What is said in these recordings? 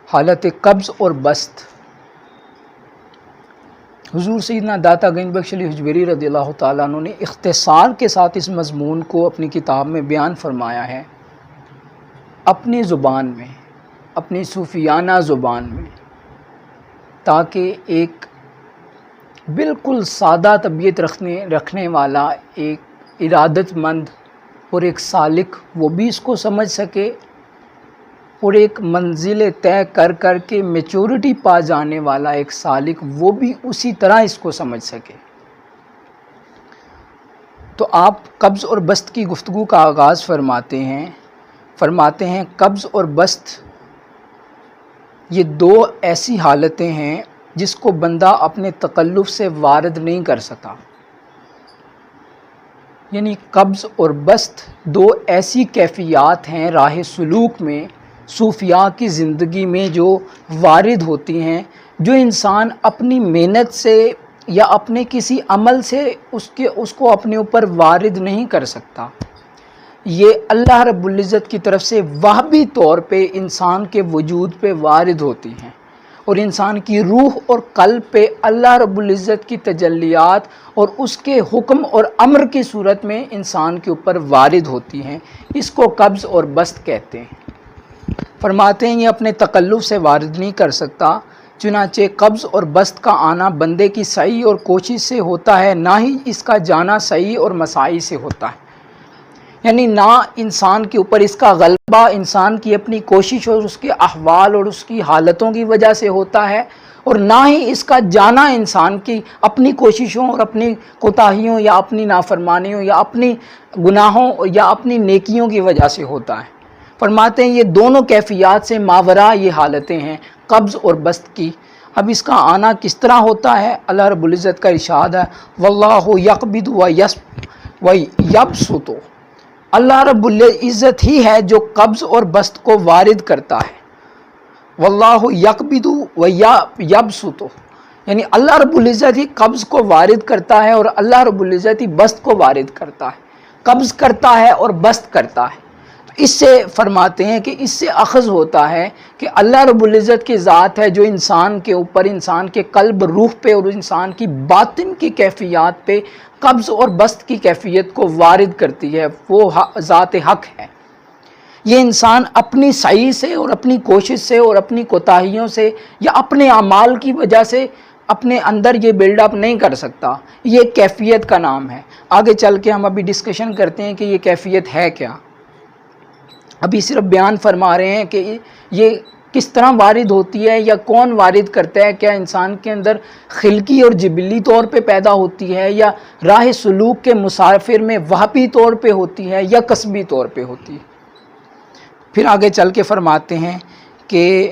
حالت قبض اور بسط۔ حضور سیدنا داتا گنج بخش علی حجویری رضی اللہ تعالیٰ عنہ نے اختصار کے ساتھ اس مضمون کو اپنی کتاب میں بیان فرمایا ہے، اپنی زبان میں، اپنی صوفیانہ زبان میں، تاکہ ایک بالکل سادہ طبیعت رکھنے والا ایک ارادت مند اور ایک سالک وہ بھی اس کو سمجھ سکے، اور ایک منزل طے کر کے میچورٹی پا جانے والا ایک سالک وہ بھی اسی طرح اس کو سمجھ سکے۔ تو آپ قبض اور بسط کی گفتگو کا آغاز فرماتے ہیں قبض اور بسط یہ دو ایسی حالتیں ہیں جس کو بندہ اپنے تکلف سے وارد نہیں کر سکتا۔ یعنی قبض اور بسط دو ایسی کیفیات ہیں راہ سلوک میں، صوفیاء کی زندگی میں جو وارد ہوتی ہیں، جو انسان اپنی محنت سے یا اپنے کسی عمل سے اس کو اپنے اوپر وارد نہیں کر سکتا۔ یہ اللہ رب العزت کی طرف سے وہبی طور پہ انسان کے وجود پہ وارد ہوتی ہیں، اور انسان کی روح اور قلب پہ اللہ رب العزت کی تجلیات اور اس کے حکم اور امر کی صورت میں انسان کے اوپر وارد ہوتی ہیں۔ اس کو قبض اور بسط کہتے ہیں۔ فرماتے ہیں یہ اپنے تکلف سے وارد نہیں کر سکتا، چنانچہ قبض اور بسط کا آنا بندے کی سعی اور کوشش سے ہوتا ہے، نہ ہی اس کا جانا سعی اور مساعی سے ہوتا ہے۔ یعنی نہ انسان کے اوپر اس کا غلبہ انسان کی اپنی کوشش اور اس کے احوال اور اس کی حالتوں کی وجہ سے ہوتا ہے، اور نہ ہی اس کا جانا انسان کی اپنی کوششوں اور اپنی کوتاہیوں یا اپنی نافرمانیوں یا اپنی گناہوں یا اپنی نیکیوں کی وجہ سے ہوتا ہے۔ فرماتے ہیں یہ دونوں کیفیات سے ماورا یہ حالتیں ہیں قبض اور بسط کی۔ اب اس کا آنا کس طرح ہوتا ہے؟ اللہ رب العزت کا ارشاد ہے واللہ یقبض و یبسط۔ اللہ رب العزت ہی ہے جو قبض اور بسط کو وارد کرتا ہے۔ واللہ یقبض و یبسط، یعنی اللہ رب العزت ہی قبض کو وارد کرتا ہے اور اللہ رب العزت ہی بسط کو وارد کرتا ہے، قبض کرتا ہے اور بسط کرتا ہے۔ اس سے فرماتے ہیں کہ اس سے اخذ ہوتا ہے کہ اللہ رب العزت کی ذات ہے جو انسان کے اوپر، انسان کے قلب روح پہ اور انسان کی باطن کی کیفیات پہ قبض اور بسط کی کیفیت کو وارد کرتی ہے، وہ ذات حق ہے۔ یہ انسان اپنی سعی سے اور اپنی کوشش سے اور اپنی کوتاہیوں سے یا اپنے اعمال کی وجہ سے اپنے اندر یہ بلڈ اپ نہیں کر سکتا، یہ کیفیت کا نام ہے۔ آگے چل کے ہم ابھی ڈسکشن کرتے ہیں کہ یہ کیفیت ہے کیا۔ ابھی صرف بیان فرما رہے ہیں کہ یہ کس طرح وارد ہوتی ہے یا کون وارد کرتا ہے، کیا انسان کے اندر خلقی اور جبلی طور پہ پیدا ہوتی ہے یا راہ سلوک کے مسافر میں وہبی طور پہ ہوتی ہے یا کسبی طور پہ ہوتی ہے۔ پھر آگے چل کے فرماتے ہیں کہ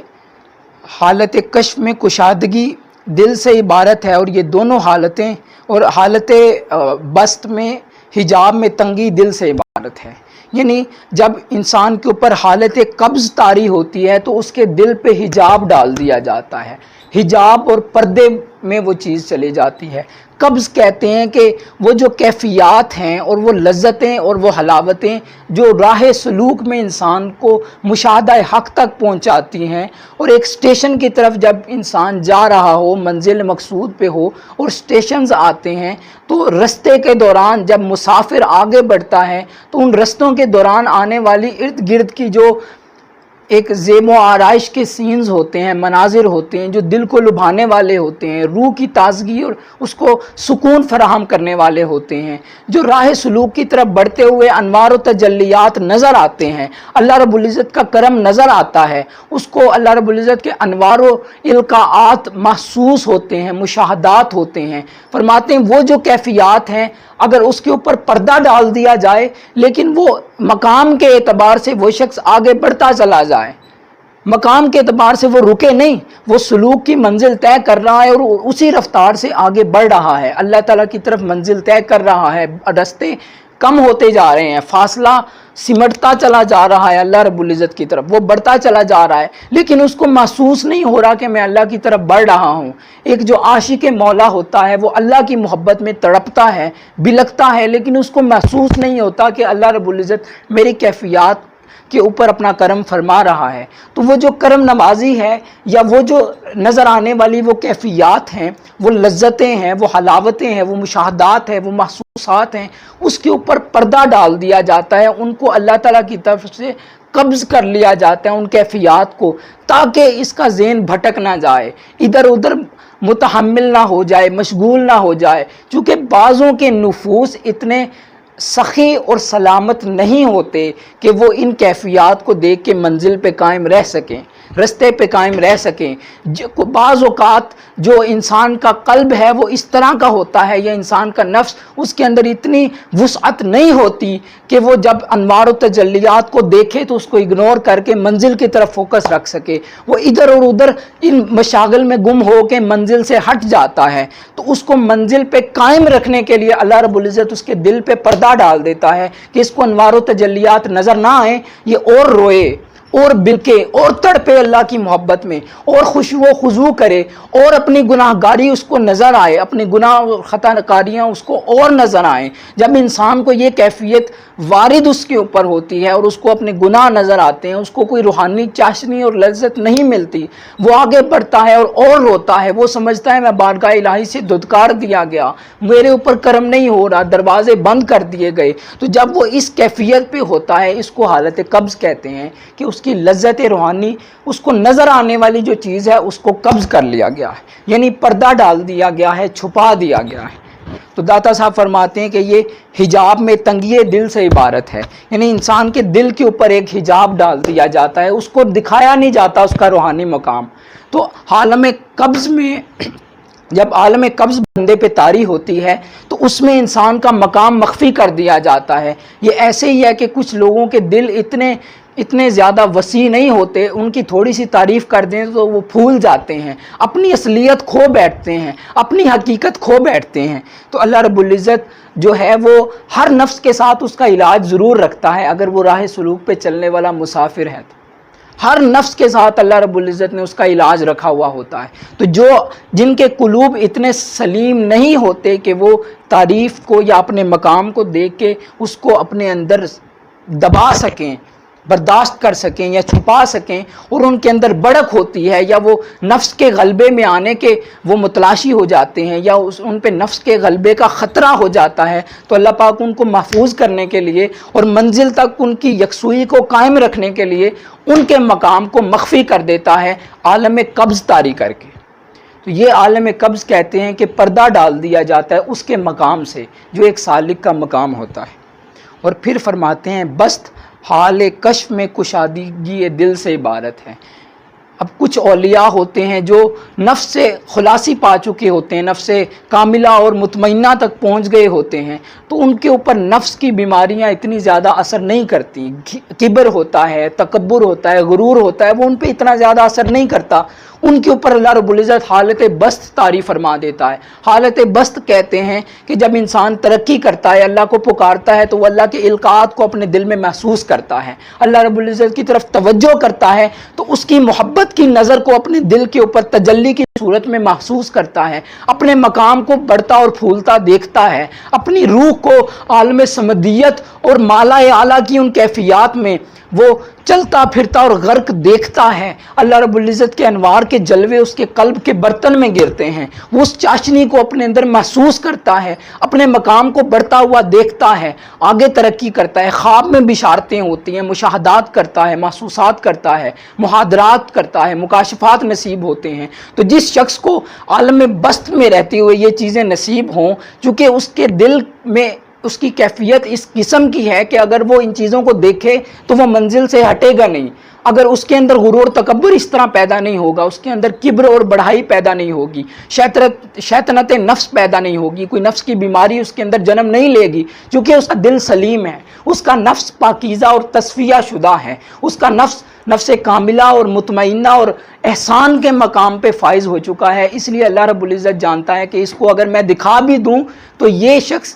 حالت کشف میں کشادگی دل سے عبارت ہے، اور یہ دونوں حالتیں، اور حالت بسط میں حجاب میں تنگی دل سے عبارت ہے۔ یعنی جب انسان کے اوپر حالت قبض طاری ہوتی ہے تو اس کے دل پہ حجاب ڈال دیا جاتا ہے، حجاب اور پردے میں وہ چیز چلی جاتی ہے۔ قبض کہتے ہیں کہ وہ جو کیفیات ہیں اور وہ لذتیں اور وہ حلاوتیں جو راہ سلوک میں انسان کو مشاہدہ حق تک پہنچاتی ہیں، اور ایک سٹیشن کی طرف جب انسان جا رہا ہو، منزل مقصود پہ ہو اور سٹیشنز آتے ہیں تو رستے کے دوران جب مسافر آگے بڑھتا ہے تو ان رستوں کے دوران آنے والی ارد گرد کی جو ایک زیب و آرائش کے سینز ہوتے ہیں، مناظر ہوتے ہیں جو دل کو لبھانے والے ہوتے ہیں، روح کی تازگی اور اس کو سکون فراہم کرنے والے ہوتے ہیں، جو راہ سلوک کی طرف بڑھتے ہوئے انوار و تجلیات نظر آتے ہیں، اللہ رب العزت کا کرم نظر آتا ہے، اس کو اللہ رب العزت کے انوار و القاعات محسوس ہوتے ہیں، مشاہدات ہوتے ہیں۔ فرماتے ہیں وہ جو کیفیات ہیں اگر اس کے اوپر پردہ ڈال دیا جائے لیکن وہ مقام کے اعتبار سے وہ شخص آگے بڑھتا چلا جائے، مقام کے اعتبار سے وہ رکے نہیں، وہ سلوک کی منزل طے کر رہا ہے اور اسی رفتار سے آگے بڑھ رہا ہے، اللہ تعالیٰ کی طرف منزل طے کر رہا ہے، راستے کم ہوتے جا رہے ہیں، فاصلہ سمٹتا چلا جا رہا ہے اللہ رب العزت کی طرف، وہ بڑھتا چلا جا رہا ہے، لیکن اس کو محسوس نہیں ہو رہا کہ میں اللہ کی طرف بڑھ رہا ہوں۔ ایک جو عاشق مولا ہوتا ہے وہ اللہ کی محبت میں تڑپتا ہے، بلکتا ہے، لیکن اس کو محسوس نہیں ہوتا کہ اللہ رب العزت میری کیفیات کے اوپر اپنا کرم فرما رہا ہے۔ تو وہ جو کرم نوازی ہے یا وہ جو نظر آنے والی وہ کیفیات ہیں، وہ لذتیں ہیں، وہ حلاوتیں ہیں، وہ مشاہدات ہیں، وہ محسوسات ہیں، اس کے اوپر پردہ ڈال دیا جاتا ہے، ان کو اللہ تعالیٰ کی طرف سے قبض کر لیا جاتا ہے ان کیفیات کو، تاکہ اس کا ذہن بھٹک نہ جائے، ادھر ادھر متحمل نہ ہو جائے، مشغول نہ ہو جائے، چونکہ بعضوں کے نفوس اتنے سخی اور سلامت نہیں ہوتے کہ وہ ان کیفیات کو دیکھ کے منزل پہ قائم رہ سکیں، رستے پہ قائم رہ سکیں۔ بعض اوقات جو انسان کا قلب ہے وہ اس طرح کا ہوتا ہے، یا انسان کا نفس، اس کے اندر اتنی وسعت نہیں ہوتی کہ وہ جب انوار و تجلیات کو دیکھے تو اس کو اگنور کر کے منزل کی طرف فوکس رکھ سکے، وہ ادھر اور ادھر ان مشاغل میں گم ہو کے منزل سے ہٹ جاتا ہے۔ تو اس کو منزل پہ قائم رکھنے کے لیے اللہ رب العزت اس کے دل پہ پردہ ڈال دیتا ہے کہ اس کو انوار و تجلیات نظر نہ آئیں، یہ اور روئے اور بلکے اور تڑپے اللہ کی محبت میں، اور خشوع و خضوع کرے، اور اپنی گناہ گاری اس کو نظر آئے، اپنی گناہ و خطا کاریاں اس کو اور نظر آئیں۔ جب انسان کو یہ کیفیت وارد اس کے اوپر ہوتی ہے اور اس کو اپنے گناہ نظر آتے ہیں، اس کو کوئی روحانی چاشنی اور لذت نہیں ملتی، وہ آگے بڑھتا ہے اور روتا ہے، وہ سمجھتا ہے میں بارگاہ الہی سے دھتکار دیا گیا، میرے اوپر کرم نہیں ہو رہا، دروازے بند کر دیے گئے۔ تو جب وہ اس کیفیت پہ ہوتا ہے، اس کو حالت قبض کہتے ہیں، کہ اس کی لذت روحانی، اس کو نظر آنے والی جو چیز ہے اس کو قبض کر لیا گیا ہے، یعنی پردہ ڈال دیا گیا ہے، چھپا دیا گیا ہے۔ تو داتا صاحب فرماتے ہیں کہ یہ حجاب میں تنگی دل سے عبارت ہے، یعنی انسان کے دل کے اوپر ایک حجاب ڈال دیا جاتا ہے، اس کو دکھایا نہیں جاتا اس کا روحانی مقام۔ تو عالم قبض میں جب عالم قبض بندے پہ طاری ہوتی ہے تو اس میں انسان کا مقام مخفی کر دیا جاتا ہے۔ یہ ایسے ہی ہے کہ کچھ لوگوں کے دل اتنے زیادہ وسیع نہیں ہوتے، ان کی تھوڑی سی تعریف کر دیں تو وہ پھول جاتے ہیں، اپنی اصلیت کھو بیٹھتے ہیں، اپنی حقیقت کھو بیٹھتے ہیں۔ تو اللہ رب العزت جو ہے وہ ہر نفس کے ساتھ اس کا علاج ضرور رکھتا ہے، اگر وہ راہ سلوک پہ چلنے والا مسافر ہے تو ہر نفس کے ساتھ اللہ رب العزت نے اس کا علاج رکھا ہوا ہوتا ہے۔ تو جن کے قلوب اتنے سلیم نہیں ہوتے کہ وہ تعریف کو یا اپنے مقام کو دیکھ کے اس کو اپنے اندر دبا سکیں، برداشت کر سکیں یا چھپا سکیں، اور ان کے اندر بڑک ہوتی ہے یا وہ نفس کے غلبے میں آنے کے وہ متلاشی ہو جاتے ہیں، یا ان پہ نفس کے غلبے کا خطرہ ہو جاتا ہے، تو اللہ پاک ان کو محفوظ کرنے کے لیے اور منزل تک ان کی یکسوئی کو قائم رکھنے کے لیے ان کے مقام کو مخفی کر دیتا ہے عالم قبض طاری کر کے۔ تو یہ عالم قبض کہتے ہیں کہ پردہ ڈال دیا جاتا ہے اس کے مقام سے جو ایک سالک کا مقام ہوتا ہے۔ اور پھر فرماتے ہیں بست حال کشف میں کشادگی دل سے عبارت ہے۔ اب کچھ اولیاء ہوتے ہیں جو نفس سے خلاصی پا چکے ہوتے ہیں، نفس کاملہ اور مطمئنہ تک پہنچ گئے ہوتے ہیں، تو ان کے اوپر نفس کی بیماریاں اتنی زیادہ اثر نہیں کرتی۔ کبر ہوتا ہے، تکبر ہوتا ہے، غرور ہوتا ہے، وہ ان پہ اتنا زیادہ اثر نہیں کرتا، ان کے اوپر اللہ رب العزت حالت بست طاری فرما دیتا ہے۔ حالت بست کہتے ہیں کہ جب انسان ترقی کرتا ہے، اللہ کو پکارتا ہے، تو وہ اللہ کے القاءات کو اپنے دل میں محسوس کرتا ہے، اللہ رب العزت کی طرف توجہ کرتا ہے، تو اس کی محبت کی نظر کو اپنے دل کے اوپر تجلی کی صورت میں محسوس کرتا ہے، اپنے مقام کو بڑھتا اور پھولتا دیکھتا ہے، اپنی روح کو عالم سمدیت اور مالا اعلیٰ کی ان کیفیات میں وہ چلتا پھرتا اور غرق دیکھتا ہے۔ اللہ رب العزت کے انوار کے جلوے اس کے قلب کے برتن میں گرتے ہیں، وہ اس چاشنی کو اپنے اندر محسوس کرتا ہے، اپنے مقام کو بڑھتا ہوا دیکھتا ہے، آگے ترقی کرتا ہے، خواب میں بشارتیں ہوتی ہیں، مشاہدات کرتا ہے، محسوسات کرتا ہے، محاضرات کرتا ہے، مکاشفات نصیب ہوتے ہیں۔ تو جس شخص کو عالم بست میں رہتے ہوئے یہ چیزیں نصیب ہوں، چونکہ اس کے دل میں اس کی کیفیت اس قسم کی ہے کہ اگر وہ ان چیزوں کو دیکھے تو وہ منزل سے ہٹے گا نہیں، اگر اس کے اندر غرور تکبر اس طرح پیدا نہیں ہوگا، اس کے اندر کبر اور بڑھائی پیدا نہیں ہوگی، شیطنت نفس پیدا نہیں ہوگی، کوئی نفس کی بیماری اس کے اندر جنم نہیں لے گی، کیونکہ اس کا دل سلیم ہے، اس کا نفس پاکیزہ اور تصفیہ شدہ ہے، اس کا نفس کاملہ اور مطمئنہ اور احسان کے مقام پہ فائز ہو چکا ہے۔ اس لیے اللہ رب العزت جانتا ہے کہ اس کو اگر میں دکھا بھی دوں تو یہ شخص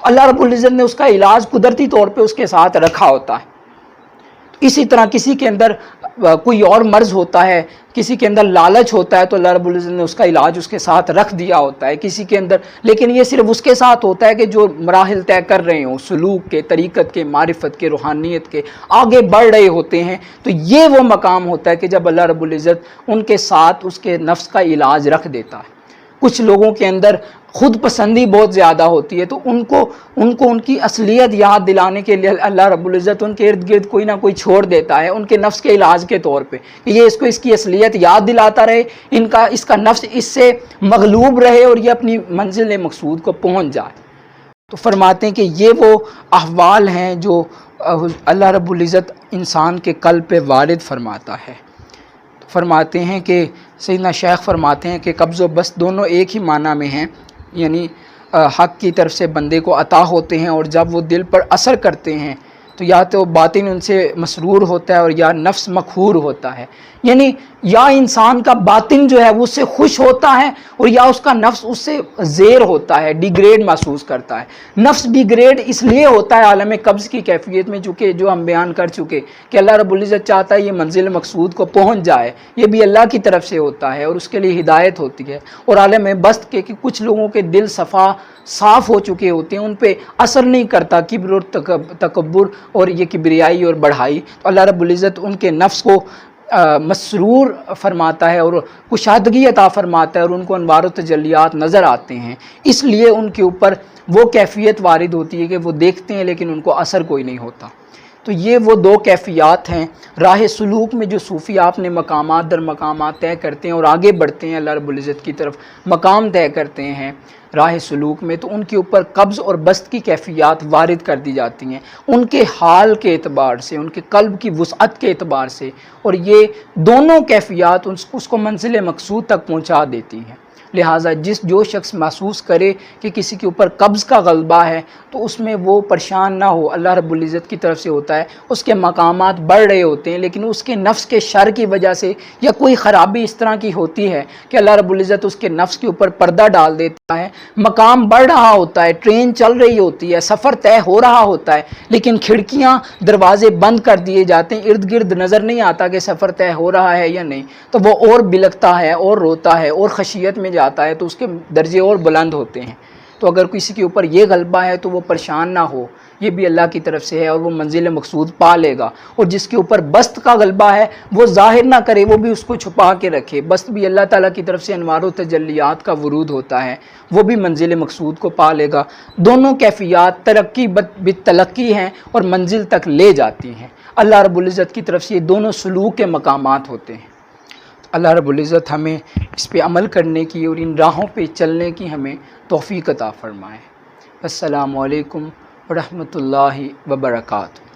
تو اللہ رب العزت نے اس کا علاج قدرتی طور پہ اس کے ساتھ رکھا ہوتا ہے۔ اسی طرح کسی کے اندر کوئی اور مرض ہوتا ہے، کسی کے اندر لالچ ہوتا ہے، تو اللہ رب العزت نے اس کا علاج اس کے ساتھ رکھ دیا ہوتا ہے کسی کے اندر، لیکن یہ صرف اس کے ساتھ ہوتا ہے کہ جو مراحل طے کر رہے ہوں، سلوک کے، طریقت کے، معرفت کے، روحانیت کے، آگے بڑھ رہے ہوتے ہیں، تو یہ وہ مقام ہوتا ہے کہ جب اللہ رب العزت ان کے ساتھ اس کے نفس کا علاج رکھ دیتا ہے۔ کچھ لوگوں کے اندر خود پسندی بہت زیادہ ہوتی ہے، تو ان کو ان کی اصلیت یاد دلانے کے لیے اللہ رب العزت ان کے ارد گرد کوئی نہ کوئی چھوڑ دیتا ہے ان کے نفس کے علاج کے طور پہ، کہ یہ اس کی اصلیت یاد دلاتا رہے، اس کا نفس اس سے مغلوب رہے اور یہ اپنی منزل مقصود کو پہنچ جائے۔ تو فرماتے ہیں کہ یہ وہ احوال ہیں جو اللہ رب العزت انسان کے قلب پہ وارد فرماتا ہے۔ فرماتے ہیں کہ سیدنا شیخ فرماتے ہیں کہ قبض و بسط دونوں ایک ہی معنی میں ہیں، یعنی حق کی طرف سے بندے کو عطا ہوتے ہیں، اور جب وہ دل پر اثر کرتے ہیں تو یا تو باطن ان سے مسرور ہوتا ہے اور یا نفس مقہور ہوتا ہے، یعنی یا انسان کا باطن جو ہے وہ اس سے خوش ہوتا ہے اور یا اس کا نفس اس سے زیر ہوتا ہے، ڈیگریڈ محسوس کرتا ہے۔ نفس ڈیگریڈ اس لیے ہوتا ہے عالم قبض کی کیفیت میں، چونکہ جو ہم بیان کر چکے کہ اللہ رب العزت چاہتا ہے یہ منزل مقصود کو پہنچ جائے، یہ بھی اللہ کی طرف سے ہوتا ہے اور اس کے لیے ہدایت ہوتی ہے۔ اور عالم بسط کے کہ کچھ لوگوں کے دل صاف ہو چکے ہوتے ہیں، ان پہ اثر نہیں کرتا کبر اور تکبر اور یہ کبریائی اور بڑھائی، تو اللہ رب العزت ان کے نفس کو مسرور فرماتا ہے اور کشادگی عطا فرماتا ہے، اور ان کو انوار و تجلیات نظر آتے ہیں، اس لیے ان کے اوپر وہ کیفیت وارد ہوتی ہے کہ وہ دیکھتے ہیں لیکن ان کو اثر کوئی نہیں ہوتا۔ تو یہ وہ دو کیفیات ہیں راہ سلوک میں جو صوفی آپ نے مقامات در مقامات طے کرتے ہیں اور آگے بڑھتے ہیں اللہ رب العزت کی طرف، مقام طے کرتے ہیں راہ سلوک میں، تو ان کے اوپر قبض اور بسط کی کیفیات وارد کر دی جاتی ہیں ان کے حال کے اعتبار سے، ان کے قلب کی وسعت کے اعتبار سے، اور یہ دونوں کیفیات اس کو منزل مقصود تک پہنچا دیتی ہیں۔ لہٰذا جو شخص محسوس کرے کہ کسی کے اوپر قبض کا غلبہ ہے تو اس میں وہ پریشان نہ ہو، اللہ رب العزت کی طرف سے ہوتا ہے، اس کے مقامات بڑھ رہے ہوتے ہیں، لیکن اس کے نفس کے شر کی وجہ سے یا کوئی خرابی اس طرح کی ہوتی ہے کہ اللہ رب العزت اس کے نفس کے اوپر پردہ ڈال دیتا ہے، مقام بڑھ رہا ہوتا ہے، ٹرین چل رہی ہوتی ہے، سفر طے ہو رہا ہوتا ہے، لیکن کھڑکیاں دروازے بند کر دیے جاتے ہیں، ارد گرد نظر نہیں آتا کہ سفر طے ہو رہا ہے یا نہیں، تو وہ اور بلکتا ہے اور روتا ہے اور خشیت میں جاتا ہے، تو اس کے درجے اور بلند ہوتے ہیں۔ تو اگر کسی کے اوپر یہ غلبہ ہے تو وہ پریشان نہ ہو، یہ بھی اللہ کی طرف سے ہے اور وہ منزل مقصود پا لے گا۔ اور جس کے اوپر بسط کا غلبہ ہے وہ ظاہر نہ کرے، وہ بھی اس کو چھپا کے رکھے، بسط بھی اللہ تعالیٰ کی طرف سے انوار و تجلیات کا ورود ہوتا ہے، وہ بھی منزل مقصود کو پا لے گا۔ دونوں کیفیات ترقی بالتلقی ہیں اور منزل تک لے جاتی ہیں۔ اللہ رب العزت کی طرف سے یہ دونوں سلوک کے مقامات ہوتے ہیں۔ اللہ رب العزت ہمیں اس پہ عمل کرنے کی اور ان راہوں پہ چلنے کی ہمیں توفیق عطا فرمائے۔ السلام علیکم ورحمۃ اللہ وبرکاتہ۔